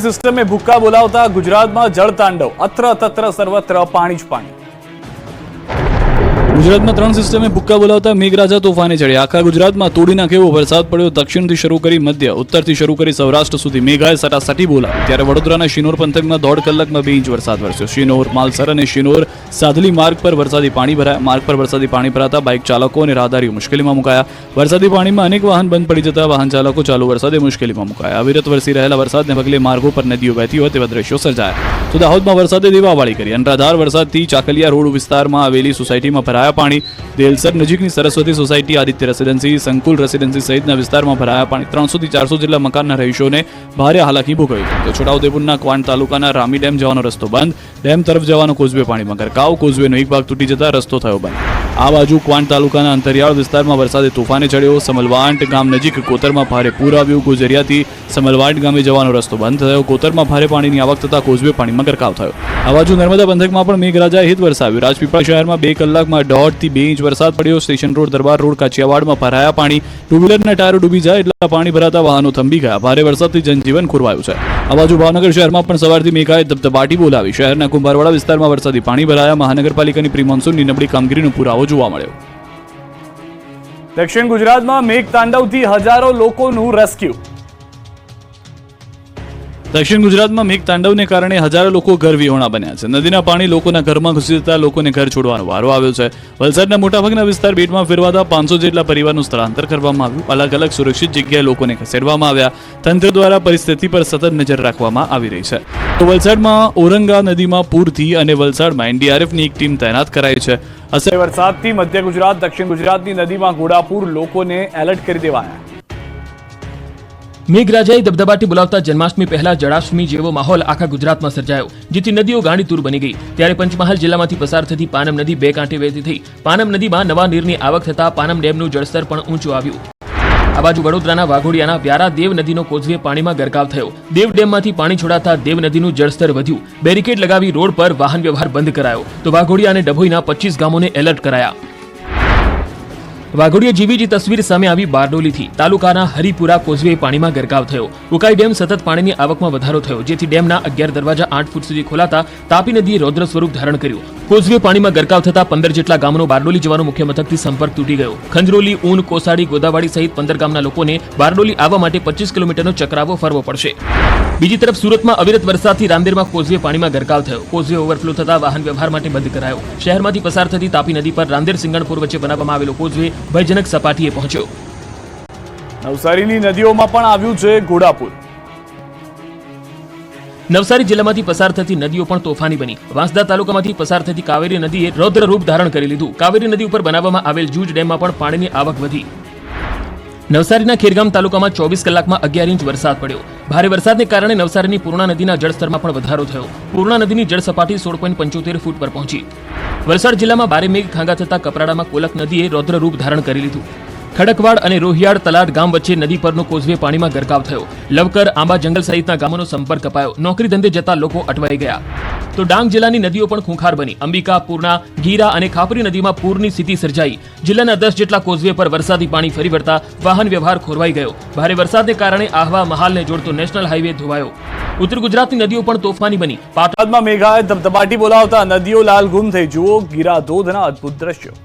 સિસ્ટમે ભૂક્કા બોલાવતા ગુજરાતમાં જળતાંડવ, અત્ર તત્ર સર્વત્ર પાણી જ પાણી। ગુજરાતમાં 3 સિસ્ટમે ભૂક્કા બોલાવતા મેઘરાજા તોફાને ચડ્યા। આખા ગુજરાતમાં તોડી નાખે એવો વરસાદ પડ્યો। દક્ષિણથી શરૂ કરી મધ્ય, ઉત્તરથી શરૂ કરી સૌરાષ્ટ્ર સુધી મેઘાએ સટાસટી બોલાવી। ત્યારે વડોદરાના શિનોર પંથકમાં 1.5 કલાકમાં 2 ઇંચ વરસાદ વરસ્યો। શિનોર, માલસર અને શિનોર સાદલી માર્ગ પર વરસાદી પાણી ભરાયા। માર્ગ પર વરસાદી પાણી ભરાતા બાઇક ચાલકો અને રાહદારીઓ મુશ્કેલીમાં મુકાયા। વરસાદી પાણીમાં અનેક વાહન બંધ પડી જતા વાહન ચાલકો ચાલુ વરસાદે મુશ્કેલીમાં મુકાયા। અવિરત વરસી રહેલા વરસાદને પગલે માર્ગો પર નદીઓ વહેતી હોય તેવા દ્રશ્યો સર્જાયા। તો દાહોદમાં વરસાદે દેવાવાળી કરી। અનરાધાર વરસાદથી ચાકલિયા રોડ વિસ્તારમાં આવેલી સોસાયટીમાં ભરાયા પાણી। દેલસર નજીકની સરસ્વતી સોસાયટી, આદિત્ય રેસિડેન્સી, સંકુલ રેસિડેન્સી સહિતના વિસ્તારમાં ભરાયા પાણી। 300 થી 400 જેટલા મકાનના રહીશોને ભારે હાલાકી ભોગવી। તો છોટાઉદેપુરના ક્વાંટ તાલુકાના રામી ડેમ જવાનો રસ્તો બંધ। ડેમ તરફ જવાનો કોઝવે પાણીમાં ગરકાવ। કોઝવેનો એક ભાગ તૂટી જતા રસ્તો થયો બંધ। આ બાજુ ક્વાંટ તાલુકાના અંતરિયાળ વિસ્તારમાં વરસાદે તોફાને ચડ્યો। સમલવાંટ ગામ નજીક કોતરમાં ભારે પૂર આવ્યું। ગુજરિયાથી સમલવાંટ ગામે જવાનો રસ્તો બંધ થયો। કોતરમાં ભારે પાણીની આવક થતા કોઝવે પાણીમાં ગરકાવ થયો। આ બાજુ નર્મદા પંથકમાં પણ મેઘરાજાએ હિત વરસાવ્યું। રાજપીપળા શહેરમાં 2 કલાકમાં 1.5 થી 2 ઇંચ વરસાદ પડ્યો। સ્ટેશન રોડ, દરબાર રોડ, કાચિયાવાડમાં ભરાયા પાણી। ટુ વ્હીલરના ટાયરો ડૂબી જાય એટલા પાણી ભરાતા વાહનો થંભી ગયા। ભારે વરસાદથી જનજીવન ખોરવાયું છે। આ બાજુ ભાવનગર શહેરમાં પણ સવારથી મેઘાએ ધબધબાટી બોલાવી। શહેરના કુંભારવાડા વિસ્તારમાં વરસાદી પાણી ભરાયા। મહાનગરપાલિકાની પ્રી મોન્સૂનની નબળી કામગીરીનો પુરાવો જોવા મળ્યો। દક્ષિણ ગુજરાતમાં મેઘતાંડવથી હજારો લોકોનું રેસ્ક્યુ। દક્ષિણ ગુજરાતમાં મેઘતાંડવને કારણે હજારો લોકો ઘર વિહોણા બન્યા છે। નદીના પાણી લોકોના ઘરમાં ઘૂસી જતા લોકોને ઘર છોડવાનો વારો આવ્યો છે। વલસાડના મોટાભાગના વિસ્તાર બેટમાં ફેરવાતા 500 જેટલા પરિવારનું સ્થળાંતર કરવામાં આવ્યું। અલગ અલગ સુરક્ષિત જગ્યાએ લોકોને ખસેડવામાં આવ્યા। તંત્ર દ્વારા પરિસ્થિતિ પર સતત નજર રાખવામાં આવી રહી છે। તો વલસાડમાં ઓરંગા નદીમાં પૂરથી અને વલસાડમાં એનડીઆરએફની એક ટીમ તૈનાત કરાઈ છે। અસર વરસાદથી મધ્ય ગુજરાત, દક્ષિણ ગુજરાતની નદીમાં ઘોડાપૂર, લોકોને એલર્ટ કરી દેવાયા। મેઘરાજાએ ધબધબાટી બોલાવતા જન્માષ્ટમી પહેલા જળાષ્ટમી જેવો માહોલ આખા ગુજરાતમાં સર્જાયો, જેથી નદીઓ ગાંડીતુર બની ગઈ। ત્યારે પંચમહાલ જિલ્લામાંથી પસાર થતી પાનમ નદી 2 કાંઠે વહેતી થઈ। પાનમ નદીમાં નવા નીરની આવક થતા પાનમ ડેમનું જળસ્તર પણ ઊંચું આવ્યું। આ બાજુ વડોદરાના વાઘોડિયાના વ્યારા દેવ નદીનો કોઝવે પાણીમાં ગરકાવ થયો। દેવ ડેમમાંથી પાણી છોડાતા દેવ નદીનું જળસ્તર વધ્યું। બેરિકેડ લગાવી રોડ પર વાહન વ્યવહાર બંધ કરાયો। તો વાઘોડિયા અને ડભોઈના 25 ગામોને એલર્ટ કરાયા। વાઘોડિયા જેવી જ તસવીર સામે આવી બારડોલીથી। તાલુકાના હરિપુરા કોઝવે પાણીમાં ગરકાવ થયો। ઉકાઈ ડેમ સતત પાણીની આવકમાં વધારો થયો, જેથી ડેમના 11 દરવાજા 8 ફૂટ સુધી ખોલાતા તાપી નદીએ રૌદ્ર સ્વરૂપ ધારણ કર્યું। કોઝવે પાણીમાં ગરકાવ થતા 15 જેટલા ગામનો બારડોલી જવાનો મુખ્ય મથકથી સંપર્ક તૂટી ગયો। ખંજરોલી, ઊન, કોસાડી, ગોદાવાડી સહિત 15 ગામના લોકોને બારડોલી આવવા માટે 25 કિલોમીટરનો ચક્રાવો ફરવો પડશે। બીજી તરફ સુરતમાં અવિરત વરસાદથી રાંદેરમાં કોઝવે પાણીમાં ગરકાવ થયો। કોઝવે ઓવરફ્લો થતા વાહન વ્યવહાર માટે બંધ કરાયો। શહેરમાંથી પસાર થતી તાપી નદી પર રાંદેર સિંગણપુર વચ્ચે બનાવવામાં આવેલો કોઝવે ભયજનક સપાટીએ પહોંચ્યો। નવસારીની નદીઓમાં પણ આવ્યું છે ઘોડાપૂર। નવસારી જિલ્લામાંથી પસાર થતી નદીઓ પણ તોફાની બની। વાંસદા તાલુકામાંથી પસાર થતી કાવેરી નદીએ રૌદ્ર રૂપ ધારણ કરી લીધું। કાવેરી નદી ઉપર બનાવવામાં આવેલ જૂજ ડેમમાં પણ પાણીની આવક વધી। નવસારીના ખેરગામ તાલુકામાં 24 કલાકમાં 11 ઇંચ વરસાદ પડ્યો। ભારે વરસાદને કારણે નવસારીની પૂર્ણા નદીના જળસ્તરમાં પણ વધારો થયો। પૂર્ણા નદીની જળ સપાટી 16.75 ફૂટ પર પહોંચી। વલસાડ જિલ્લામાં ભારે મેઘ ખાંગા થતા કપરાડામાં કોલક નદીએ રૌદ્ર રૂપ ધારણ કરી લીધું। ખડકવાડ અને રોહિયાડ તલાટ ગામ વચ્ચે નદી પરનો કોઝવે પાણીમાં ગરકાવ થયો। લવકર, આંબા જંગલ સહિતના ગામોનો સંપર્ક કપાયો। નોકરી ધંધે જતા લોકો અટવાઈ ગયા। તો ડાંગ જિલ્લાની નદીઓ પણ ખૂંખાર બની। અંબિકા, પૂર્ણા, ગીરા અને ખાપરી નદીમાં પૂરની સ્થિતિ સર્જાઈ। જિલ્લાના 10 જેટલા કોઝવે પર વરસાદી પાણી ફરી વળતા વાહન વ્યવહાર ખોરવાઈ ગયો। ભારે વરસાદને કારણે આહવા મહાલને જોડતો નેશનલ હાઈવે ધોવાયો। ઉત્તર ગુજરાતની નદીઓ પણ તોફાની બની। પાટણમાં મેઘાએ ધબધબાટી બોલાવતા નદીઓ લાલગુમ થઈ। જુઓ ગીરા ધોધના અદ્ભુત દ્રશ્યો।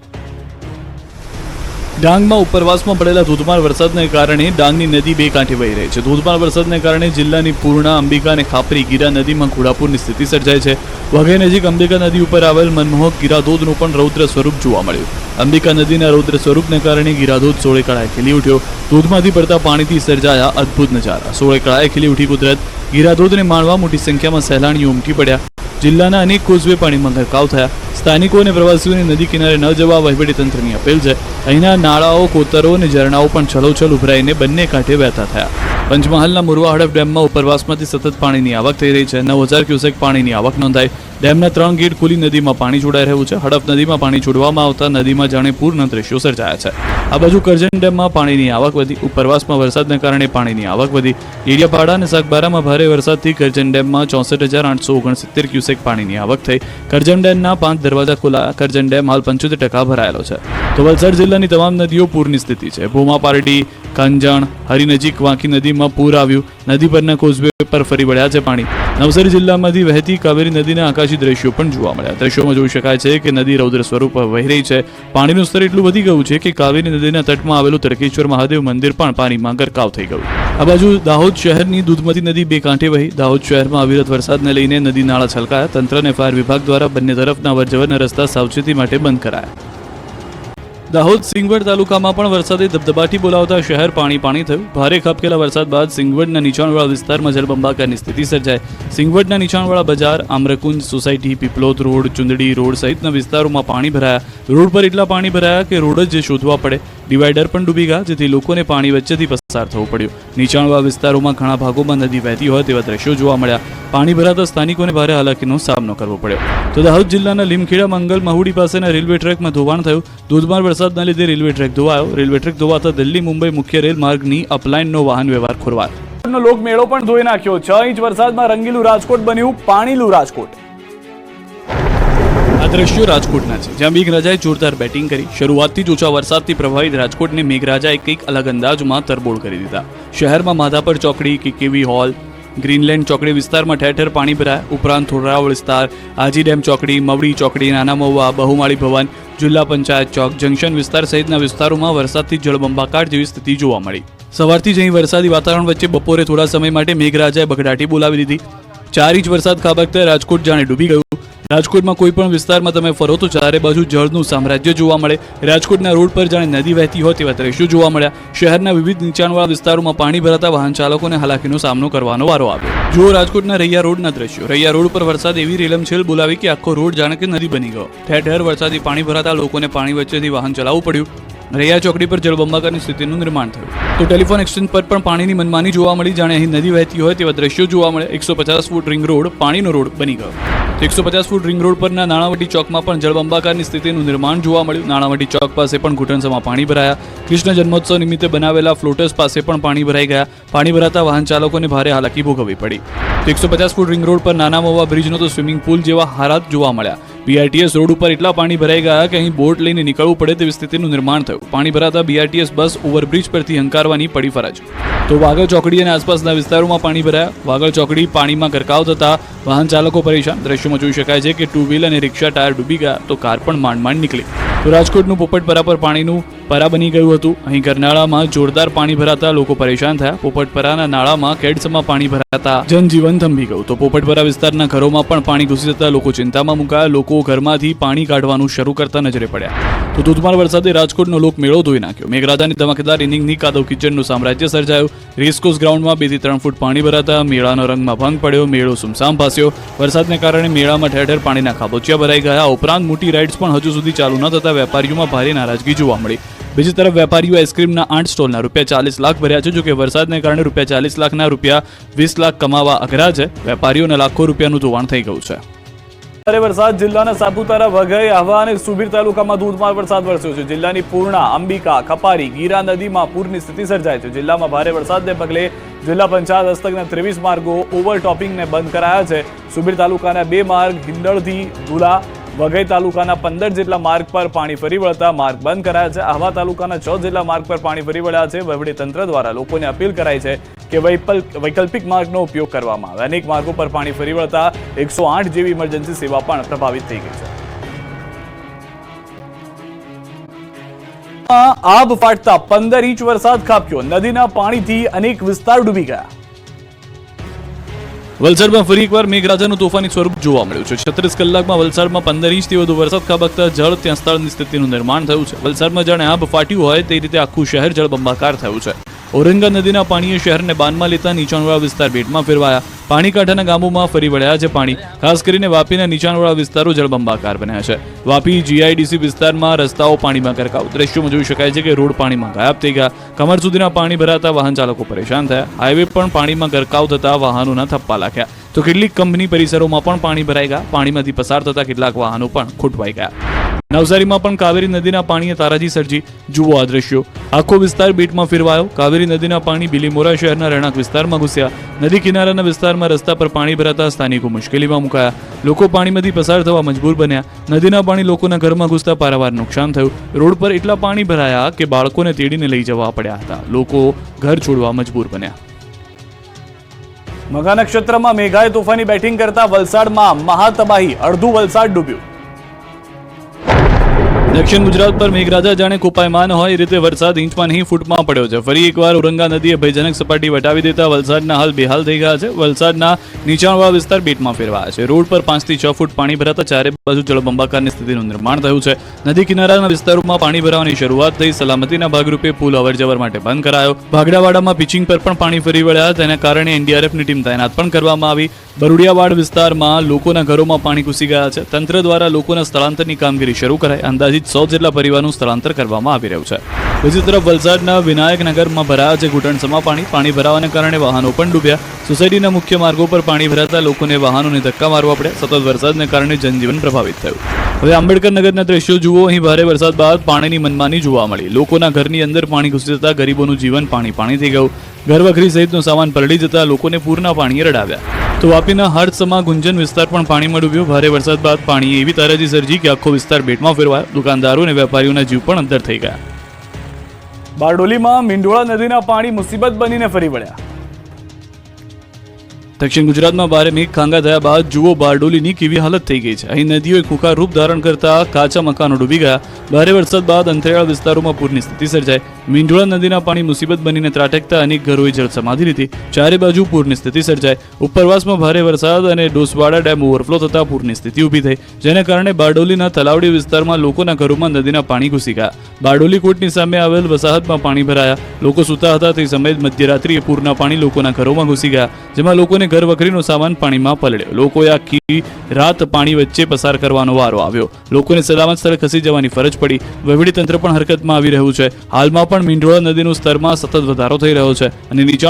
ડાંગમાં ઉપરવાસમાં પડેલા ધોધમાર વરસાદને કારણે ડાંગની નદી 2 કાંઠે વહી રહી છે। ધોધમાર વરસાદને કારણે જિલ્લાની પૂર્ણા, અંબિકા અને ખાપરી ગીરા નદીમાં ઘોડાપૂરની સ્થિતિ સર્જાઈ છે। વઘઈ નજીક અંબિકા નદી ઉપર આવેલ મનમોહક ગીરાધોધનું પણ રૌદ્ર સ્વરૂપ જોવા મળ્યું। અંબિકા નદીના રૌદ્ર સ્વરૂપને કારણે ગીરાધોધ 16 કળાએ ખીલી ઉઠ્યો। ધોધમાંથી પડતા પાણીથી સર્જાયા અદ્ભુત નજારા। 16 કળાએ ખીલી ઉઠી કુદરત। ગીરાધોધને માણવા મોટી સંખ્યામાં સહેલાણીઓ ઉમટી પડ્યા। જિલ્લાના અનેક કોઝવે પાણીમાં ગરકાવ થયા। સ્થાનિકો અને પ્રવાસીઓને નદી કિનારે ન જવા વહીવટીતંત્રની અપીલ છે। અહીંના નાળાઓ, કોતરો અને ઝરણાઓ પણ છલોછલ ઉભરાઈને બંને કાંઠે વહેતા થયા। પંચમહાલના મુરવા હડફ ડેમમાં ઉપરવાસમાંથી સતત પાણીની આવક થઈ રહી છે। 9000 ક્યુસેક પાણીની આવક નોંધાઈ। ડેમના 3 ગેટ ખુલી નદીમાં પાણી છોડાઈ રહ્યું છે। હડફ નદીમાં પાણી છોડવામાં આવતા નદીમાં જાણે પૂરના દ્રશ્યો સર્જાયા છે। આ બાજુ કરજણ ડેમમાં પાણીની આવક વધી। ઉપરવાસમાં વરસાદને કારણે પાણીની આવક વધી। ડેડિયાપાડા અને સાગબારામાં ભારે વરસાદથી કરજણ ડેમમાં 64,869 ક્યુસેક પાણીની આવક થઈ। કરજણ ડેમના 5 દરવાજા ખોલાયા। કરજણ ડેમ હાલ 75% ભરાયેલો છે। તો વલસાડ જિલ્લાની તમામ નદીઓ પૂરની સ્થિતિ છે। ભૂમા, પારડી, કાંજાણ હરી નજીક વાંકી નદીમાં પૂર આવ્યું, નદી પરના કોઝવે પર ફરી વળ્યા છે પાણી. નવસારી જિલ્લામાંથી વહેતી કાવેરી નદીના આકાશી દ્રશ્યો પણ જોવા મળ્યા. દ્રશ્યોમાં જોઈ શકાય છે કે નદી રૌદ્ર સ્વરૂપ વહી રહી છે. પાણીનું સ્તર એટલું વધી ગયું છે કે કાવેરી નદીના તટમાં આવેલું તડકેશ્વર મહાદેવ મંદિર પણ પાણીમાં ગરકાવ થઈ ગયું. આ બાજુ દાહોદ શહેરની દૂધમતી નદી બે કાંઠે વહી. દાહોદ શહેરમાં અવિરત વરસાદને લઈને નદી નાળા છલકાયા. તંત્ર અને ફાયર વિભાગ દ્વારા બંને તરફના અવરજવરના રસ્તા સાવચેતી માટે બંધ કરાયા. દાહોદ સિંગવડ તાલુકામાં પણ વરસાદે ધબધબાટી બોલાવતા શહેર પાણી થયું. ભારે ખાબકેલા વરસાદ બાદ સિંગવડના નીચાણવાળા વિસ્તારમાં જળબંબાકારની સ્થિતિ સર્જાઈ. સિંગવડના નીચાણવાળા બજાર, આમ્રકુંજ સોસાયટી, પીપલોદ રોડ, ચુંદડી રોડ સહિતના વિસ્તારોમાં પાણી ભરાયા. રોડ પર એટલા પાણી ભરાયા કે રોડ જ શોધવા પડે. ડિવાઈડર પણ ડૂબી ગયા, જેથી લોકોને પાણી વચ્ચેથી પસાર થવું પડ્યું. નીચાણવાળા વિસ્તારોમાં ઘણા ભાગોમાં નદી વહેતી હોય તેવા દ્રશ્યો જોવા મળ્યા. પાણી ભરાતા સ્થાનિકોને ભારે હાલાકીનો સામનો કરવો પડ્યો. તો દાહોદ જિલ્લાના લીમખેડા મંગલ મહુડી પાસેના રેલવે ટ્રેકમાં ધોવાણ થયું. ધોધમાર વરસાદના લીધે રેલવે ટ્રેક ધોવાયો. રેલવે ટ્રેક ધોવાતા દિલ્હી મુંબઈ મુખ્ય રેલ માર્ગની અપલાઇનનો વાહન વ્યવહાર ખોરવાયો. લોકમેળો પણ ધોઈ નાખ્યો. 6 ઇંચ વરસાદમાં રંગીલું રાજકોટ બન્યું પાણીલું રાજકોટ. આ દ્રશ્યો રાજકોટના છે, જ્યાં મેઘરાજાએ જોરદાર બેટિંગ કરી. શરૂઆતથી જ ઓછા વરસાદથી પ્રભાવિત રાજકોટને મેઘરાજાએ કંઈક અલગ અંદાજમાં તરબોળ કરી દીધા. શહેરમાં માધાપર ચોકડી, કેકેવી હોલ, ગ્રીનલેન્ડ ચોકડી વિસ્તારમાં ઠેર ઠેર પાણી ભરાયા. ઉપરાંત થોરાવળ વિસ્તાર, આજી ડેમ ચોકડી, મવડી ચોકડી, નાના મહુવા, બહુમાળી ભવન, જિલ્લા પંચાયત ચોક, જંકશન વિસ્તાર સહિતના વિસ્તારોમાં વરસાદથી જળબંબાકાર જેવી સ્થિતિ જોવા મળી. સવારથી જ અહીં વરસાદી વાતાવરણ વચ્ચે બપોરે થોડા સમય માટે મેઘરાજાએ બગડાટી બોલાવી દીધી. 4 ઇંચ વરસાદ ખાબકતા રાજકોટ જાણે ડૂબી ગયું. રાજકોટમાં કોઈ પણ વિસ્તારમાં તમે ફરો તો ચારે બાજુ જળનું સામ્રાજ્ય જોવા મળે. રાજકોટના રોડ પર જાણે નદી વહેતી હોય તેવા દ્રશ્યો જોવા મળ્યા. શહેરના વિવિધ નીચાણવાળા વિસ્તારોમાં પાણી ભરાતા વાહન ચાલકોને હાલાકીનો સામનો કરવાનો વારો આવ્યો. જુઓ રાજકોટના રૈયા રોડના દ્રશ્યો. રૈયા રોડ પર વરસાદ એવી રેલમછેલ બોલાવી કે આખો રોડ જાણે કે નદી બની ગયો. ઠેર ઠેર વરસાદી પાણી ભરાતા લોકોને પાણી વચ્ચેથી વાહન ચલાવવું પડ્યું. રૈયા ચોકડી પર જળબંબાકારની સ્થિતિનું નિર્માણ થયું. તો ટેલિફોન એક્સચેન્જ પર પણ પાણીની મનમાની જોવા મળી. જાણે અહીં નદી વહેતી હોય તેવા દ્રશ્યો જોવા મળે. 150 ફૂટ રિંગ રોડ પાણીનો રોડ બની ગયો. 150 ફૂટ રિંગ રોડ પરના નાણાવટી ચોકમાં પણ જળબંબાકારની સ્થિતિનું નિર્માણ જોવા મળ્યું. નાણાવટી ચોક પાસે પણ ઘૂંટણસમાં પાણી ભરાયા. કૃષ્ણ જન્મોત્સવ નિમિત્તે બનાવેલા ફ્લોટર્સ પાસે પણ પાણી ભરાઈ ગયા. પાણી ભરાતા વાહન ચાલકોને ભારે હાલાકી ભોગવવી પડી. 150 ફૂટ રિંગ રોડ પર નાના મહુવા બ્રિજનો તો સ્વિમિંગ પુલ જેવા હાલાત જોવા મળ્યા. બીઆરટીએસ રોડ ઉપર એટલા પાણી ભરાઈ ગયા કે અહીં બોટ લઈને નીકળવું પડે તેવી સ્થિતિનું નિર્માણ થયું. પાણી ભરાતા બીઆરટીએસ બસ ઓવરબ્રિજ પરથી હંકારવાની પડી ફરજ. તો વાગડ ચોકડી અને આસપાસના વિસ્તારોમાં પાણી ભરાયા. વાગડ ચોકડી પાણીમાં ગરકાવ થતા વાહન ચાલકો પરેશાન. દ્રશ્યોમાં જોઈ શકાય છે કે ટુ વ્હીલ અને રિક્ષા ટાયર ડૂબી ગયા તો કાર પણ માંડ નીકળી. તો રાજકોટનું પોપટપરા પર પાણીનું પરા બની ગયું હતું. અહીં કરનાળામાં જોરદાર પાણી ભરાતા લોકો પરેશાન થયા. પોપટપરાના નાળામાં કેડ્સમાં પાણી ભરાતા જનજીવન થંભી ગયું. તો પોપટપરા વિસ્તારના ઘરોમાં પણ પાણી ઘૂસી જતા લોકો ચિંતામાં મુકાયા. લોકો ઘરમાંથી પાણી કાઢવાનું શરૂ કરતા નજરે પડ્યા. તો ધોધમાર વરસાદે રાજકોટનો લોકમેળો ધોઈ નાખ્યો. મેઘરાજાની ધમાકેદાર ઇનિંગની કાદવ કિચડનું સામ્રાજ્ય સર્જાયું. રેસકોર્સ ગ્રાઉન્ડમાં 2 થી 3 ફૂટ પાણી ભરાતા મેળાનો રંગમાં ભંગ પડ્યો. મેળો સુમસામ ભાસ્યો. વરસાદને કારણે મેળામાં ઠેર ઠેર પાણીના ખાબોચિયા ભરાઈ ગયા. ઉપરાંત મોટી રાઇડ્સ પણ હજુ સુધી ચાલુ ન થતા વેપારીઓમાં ભારે નારાજગી જોવા મળી. બીજી તરફ વેપારીઓ આઈસ્ક્રીમના 8 સ્ટોલના ₹40 લાખ ભર્યા છે. જોકે વરસાદને કારણે ₹40 લાખના ₹20 લાખ કમાવા અઘરા છે. વેપારીઓને લાખો રૂપિયાનું ધોવાણ થઈ ગયું છે. ભારે વરસાદ જિલ્લાના સાપુતારા, વઘઈ, આહવા અને સુબીર તાલુકામાં ધોધમાર વરસાદ વરસ્યો છે. જિલ્લાની પૂર્ણા, અંબિકા, ખપારી, ગીરા નદીમાં પૂરની સ્થિતિ સર્જાઈ છે. જિલ્લામાં ભારે વરસાદને પગલે જિલ્લા પંચાયત હસ્તકના 23 માર્ગો ઓવરટોપિંગને બંધ કરાયા છે. સુબીર તાલુકાના 2 માર્ગ હિંડળથી ધુલા, વઘઈ તાલુકાના 15 જેટલા માર્ગ પર પાણી ફરી વળતા માર્ગ બંધ કરાયા છે. આહવા તાલુકાના 6 જેટલા માર્ગ પર પાણી ફરી વળ્યા છે. વહીવટી તંત્ર દ્વારા લોકોને અપીલ કરાઈ છે કે વૈકલ્પિક માર્ગનો ઉપયોગ કરવામાં આવે. અનેક માર્ગો પર પાણી ફરી વળતા 108 જેવી ઇમરજન્સી સેવા પણ પ્રભાવિત થઈ ગઈ છે. આબ ફાટતા 15 ઇંચ વરસાદ ખાબક્યો. નદીના પાણીથી અનેક વિસ્તાર ડૂબી ગયા. વલસાડમાં ફરી એકવાર મેઘરાજાનું તોફાની સ્વરૂપ જોવા મળ્યું છે. 36 કલાકમાં વલસાડમાં 15 ઇંચથી વધુ વરસાદ ખાબકતા જળ ત્યાં સ્થળની સ્થિતિનું નિર્માણ થયું છે. વલસાડમાં જાણે આબ ફાટ્યું હોય તે રીતે આખું શહેર જળબંબાકાર થયું છે. ઔરંગા નદીના પાણીએ શહેરને બાનમાં લેતા નીચાણવાળા વિસ્તાર બેટમાં ફેરવાયા. પાણી કાંઠાના ગામોમાં ફરી વળ્યા છે પાણી. ખાસ કરીને વાપીના નીચાણવાળા વિસ્તારો જળબંબાકાર બન્યા છે. વાપી જીઆઈડીસી વિસ્તારમાં રસ્તાઓ પાણીમાં ગરકાવ. દ્રશ્યોમાં જોઈ શકાય છે કે રોડ પાણીમાં ગાયબ થઈ ગયા. કમર સુધીના પાણી ભરાતા વાહન ચાલકો પરેશાન થયા. હાઈવે પણ પાણીમાં ગરકાવ થતા વાહનોના થપ્પા લાગ્યા. તો કેટલીક કંપની પરિસરોમાં પણ પાણી ભરાઈ ગયા. પાણીમાંથી પસાર થતા કેટલાક વાહનો પણ ખોટવાઈ ગયા. નવસારીમાં પણ કાવેરી નદીના પાણીએ તારાજી સર્જી. જુઓ આ દ્રશ્યો. આખો વિસ્તાર બેટમાં ફેરવાયો. કાવેરી નદીના પાણી બિલીમોરા શહેરના રહેણાંક વિસ્તારમાં ઘૂસ્યા. નદી કિનારાના વિસ્તારમાં રસ્તા પર પાણી ભરાતા સ્થાનિકો મુશ્કેલીમાં મુકાયા. લોકો પાણીમાંથી પસાર થવા મજબૂર બન્યા. નદીના પાણી લોકોના ઘરમાં ઘૂસતા પારાવાર નુકસાન થયું. રોડ પર એટલા પાણી ભરાયા કે બાળકોને તેડીને લઈ જવા પડ્યા હતા. લોકો ઘર છોડવા મજબૂર બન્યા. મઘા નક્ષત્રમાં મેઘાએ તોફાની બેટિંગ કરતા વલસાડમાં મહાતબાહી. અડધું વલસાડ ડૂબ્યું. દક્ષિણ ગુજરાત પર મેઘરાજા જાણે કોપાયમાન હોય એ રીતે વરસાદ ઇંચમાં નહીં ફૂટમાં પડ્યો છે. ફરી એકવાર ઔરંગા નદીએ ભયજનક સપાટી વટાવી દેતા વલસાડના હાલ બેહાલ થઈ ગયા છે. વલસાડના નીચાણવાળા વિસ્તાર બેટમાં ફેરવાયા છે. રોડ પર 5 થી 6 ફૂટ પાણી ભરાતા ચારે બાજુ જળબંબાકારની સ્થિતિનું નિર્માણ થયું છે. નદી કિનારાના વિસ્તારોમાં પાણી ભરાવાની શરૂઆત થઈ. સલામતીના ભાગરૂપે પુલ અવરજવર માટે બંધ કરાયો. ભાગડાવાડામાં પિચિંગ પર પણ પાણી ફરી વળ્યા. તેના કારણે એનડીઆરએફની ટીમ તૈનાત પણ કરવામાં આવી. બરુડિયાવાડ વિસ્તારમાં લોકોના ઘરોમાં પાણી ઘૂસી ગયા છે. તંત્ર દ્વારા લોકોના સ્થળાંતરની કામગીરી શરૂ કરાઈ. અંદાજિત 100 જેટલા પરિવારનું સ્થળાંતર કરવામાં આવી રહ્યું છે. બીજી તરફ વલસાડના વિનાયકનગરમાં ભરાયા છે ઘૂંટણસમા પાણી. પાણી ભરાવાને કારણે વાહનો પણ ડૂબ્યા. સોસાયટીના મુખ્ય માર્ગો પર પાણી ભરાતા લોકોને વાહનોને ધક્કા મારવા પડ્યા. સતત વરસાદને કારણે જનજીવન પ્રભાવિત થયું. હવે આંબેડકર નગરના દ્રશ્યો જુઓ. અહીં ભારે વરસાદ બાદ પાણીની મનમાની જોવા મળી. લોકોના ઘરની અંદર પાણી ઘૂસી જતા ગરીબોનું જીવન પાણી થઈ ગયું. ઘરવખરી સહિતનો સામાન પલળી જતા લોકોને પૂરના પાણીએ રડાવ્યા. તો વાપીના હર્ષસમા ગુંજન વિસ્તાર પણ પાણીમાં ડૂબ્યો. ભારે વરસાદ બાદ પાણીએ એવી તારાજી સર્જી કે આખો વિસ્તાર બેટમાં ફેરવાયો. દુકાનદારો અને વેપારીઓના જીવ પણ અંદર થઈ ગયા. બારડોલીમાં મીંઢોળા નદીના પાણી મુસીબત બનીને ફરી વળ્યા. દક્ષિણ ગુજરાતમાં ભારે મેઘ ખાંગા થયા બાદ જુઓ બારડોલીની કેવી હાલત થઈ ગઈ છે. અહીં નદીઓએ ખુખાર રૂપ ધારણ કરતા કાચા મકાનો ડૂબી ગયા. ભારે વરસાદ બાદ અંતરિયાળ વિસ્તારોમાં પૂરની સ્થિતિ સર્જાઈ. મીંઢોળા નદીના પાણી મુસીબત બનીને ત્રાટકતા અનેક ઘરોએ જળ સમાધિ લીધી. ચારે બાજુ પૂરની સ્થિતિ સર્જાઈ. ઉપરવાસમાં ભારે વરસાદ અને ડોસવાડા ડેમ ઓવરફ્લો થતા પૂરની સ્થિતિ ઊભી થઈ, જેને કારણે બારડોલીના તલાવડી વિસ્તારમાં લોકોના ઘરોમાં નદીના પાણી ઘૂસી ગયા. બારડોલી કોટની સામે આવેલ વસાહતમાં પાણી ભરાયા. લોકો સૂતા હતા તે સમયે મધ્યરાત્રિએ પૂરના પાણી લોકોના ઘરોમાં ઘૂસી ગયા, જેમાં લોકોને ઘર વખરીનો સામાન પાણીમાં પલળ્યો. લોકોએ આખી રાત પાણી વચ્ચે પસાર કરવાનો વારો આવ્યો. લોકોને સલામત સ્થળે ખસી જવાની ફરજ પડી. વહીવટીતંત્ર પણ હરકતમાં આવી રહ્યું છે. હાલમાં પણ મીંઢોળા નદીનું સ્તરમાં સતત વધારો થઈ રહ્યો છે અને નીચાણ